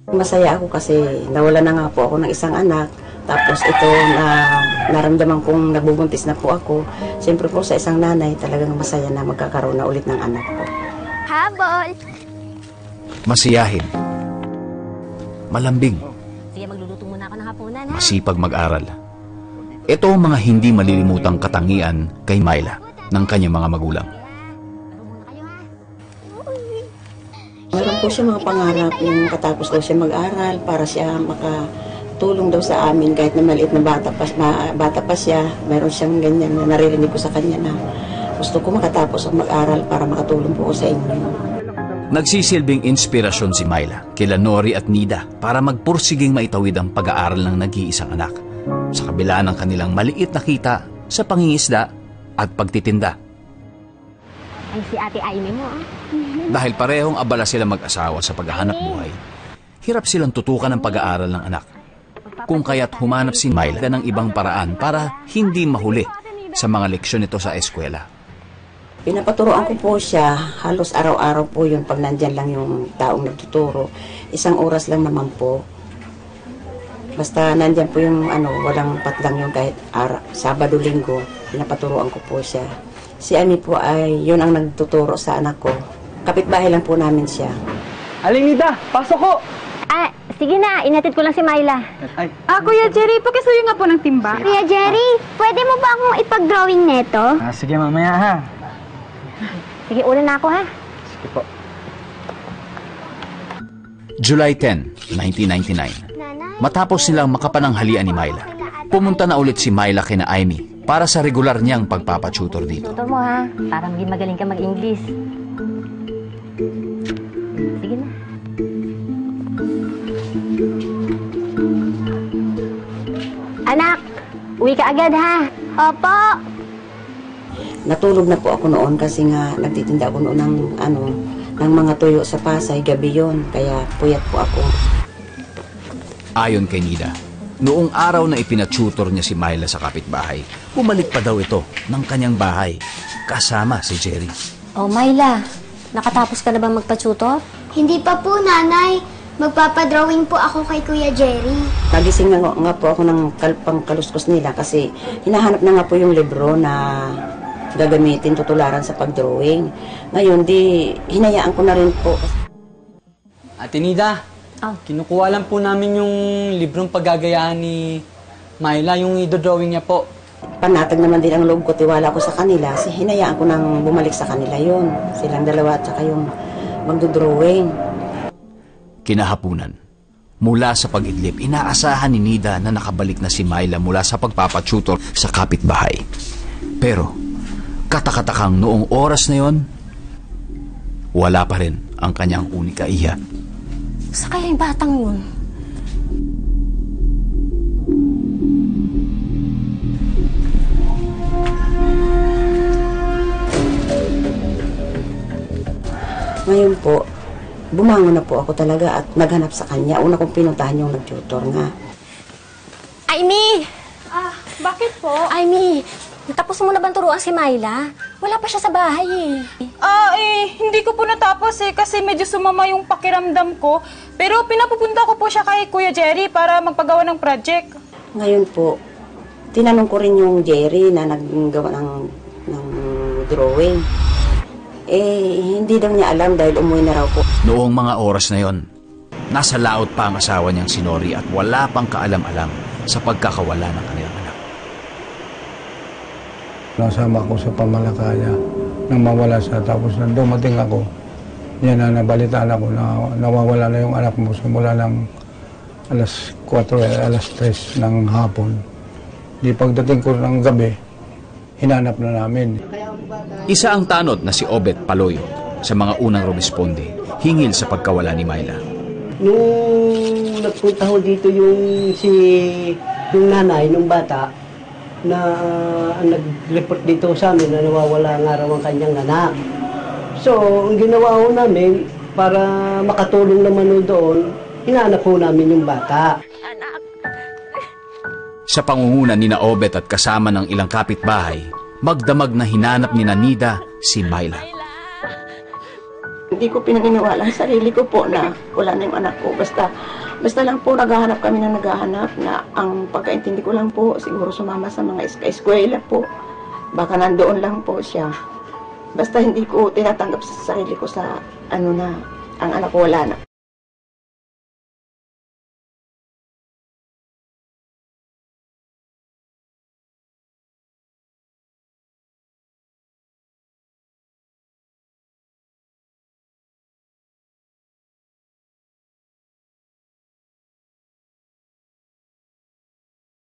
Masaya ako kasi nawala na nga po ako ng isang anak. Tapos ito na naramdaman kong nabubuntis na po ako. Siyempre po sa isang nanay talagang masaya na magkakaroon na ulit ng anak po. Habol! Masiyahin. Malambing. Sige, magluluto muna ako ng hapunan, ha? Masipag mag-aral. Ito ang mga hindi malilimutang katangian kay Myla ng kanyang mga magulang. Meron po siya mga pangarap yung katapos daw siya mag-aral para siya makatulong daw sa amin kahit na maliit na bata pa siya. Meron siyang ganyan na naririnig ko sa kanya na gusto ko makatapos ang mag-aral para makatulong po ko sa inyo. Nagsisilbing inspirasyon si Myla kila Nori at Nida para magpursiging maitawid ang pag-aaral ng nag-iisang anak sa kabila ng kanilang maliit na kita sa pangingisda at pagtitinda. Ay, si Ate Aimee mo, ah. Dahil parehong abala sila mag-asawa sa paghahanap buhay, hirap silang tutukan ng pag-aaral ng anak. Kung kaya't humanap si Myla ng ibang paraan para hindi mahuli sa mga leksyon nito sa eskwela. Pinapaturoan ko po siya, halos araw-araw po yun pag nandyan lang yung taong nagtuturo. 1 oras lang naman po. Basta nandyan po yung walang patlang yung kahit Sabado, Linggo, pinapaturoan ko po siya. Si Ami po ay yun ang nagtuturo sa anak ko. Kapitbahay lang po namin siya. Aling Nida, pasok ko! Ah, sige na, inatid ko lang si Myla. Ay. Kuya Jerry, pakisuyo nga po ng timba. Kuya Jerry, pwede mo ba akong ipag-drawing neto? Sige mamaya ha. Sige, una na ako, ha? Sige po. July 10, 1999. Matapos silang makapananghalian ni Myla, pumunta na ulit si Myla kina Aimee para sa regular niyang pagpapatutor dito. Tutor mo, ha? Para maging magaling ka mag-English. Sige na. Anak, uwi ka agad, ha? Opo. Natulog na po ako noon kasi nga nagtitinda ako noon ng mga tuyo sa Pasay, gabi yun. Kaya puyat po ako. Ayon kay Nida, noong araw na ipinatutor niya si Myla sa kapitbahay, bumalik pa daw ito ng kanyang bahay kasama si Jerry. Oh, Myla, nakatapos ka na ba magpa-tutor? Hindi pa po, Nanay. Magpapadrawing po ako kay Kuya Jerry. Nagising na nga po ako ng pangkaluskos nila kasi hinahanap na nga po yung libro na gagamitin, tutularan sa pagdrawing. Ngayon, hinayaan ko na rin po. Ate Nida, kinukuha lang po namin yung librong paggagayaan ni Myla, yung idodrawing niya po. Panatag naman din ang loob ko, tiwala ko sa kanila. Hinayaan ko nang bumalik sa kanila yun. Silang dalawa at saka yung magdodrawing. Kinahapunan, mula sa pag-idlip, inaasahan ni Nida na nakabalik na si Myla mula sa pagpapatutor sa kapitbahay. Pero, katakatakang noong oras na yon, wala pa rin ang kanyang unika iya. Sa kaya yung batang yun? Ngayon po, bumangon na po ako talaga at naghanap sa kanya. Una kong pinuntahan yung nag-tutor nga. Aimee! Bakit po? Aimee, natapos mo na bang turuan si Myla? Wala pa siya sa bahay Hindi ko po natapos kasi medyo sumama yung pakiramdam ko. Pero pinapupunta ko po siya kay Kuya Jerry para magpagawa ng project. Ngayon po, tinanong ko rin yung Jerry na naggawa ng drawing. Hindi daw niya alam dahil umuwi na raw po. Noong mga oras na yon, nasa laot pa ang asawa niyang si Nori at wala pang kaalam-alam sa pagkakawala ng kanilang anak. Nasama ko sa pamalakaya nang mawala siya. Tapos nang dumating ako, yan na nabalitaan ako na nawawala na yung anak mo simula ng alas 4, alas 3 ng hapon. Di pagdating ko ng gabi, hinanap na namin. Isa ang tanod na si Obet Paloyo sa mga unang rumisponde hingil sa pagkawala ni Myla. Nung nagpunta ho dito yung nanay, nung bata, na nag-report dito sa amin na nawawala nga raw ang kanyang anak. So, ang ginawa ho namin, para makatulong naman ho doon, hinanap ho namin yung bata. Sa pangunguna ni na Obet at kasama ng ilang kapitbahay, magdamag na hinanap ni Nida si Myla. Hindi ko pinaniniwala ang sarili ko po na wala na yung anak ko. Basta lang po naghahanap kami ng naghahanap na ang pagkaintindi ko lang po, siguro sumama sa mga eskwela po. Baka nandoon lang po siya. Basta hindi ko tinatanggap sa sarili ko sa ano na, ang anak ko wala na.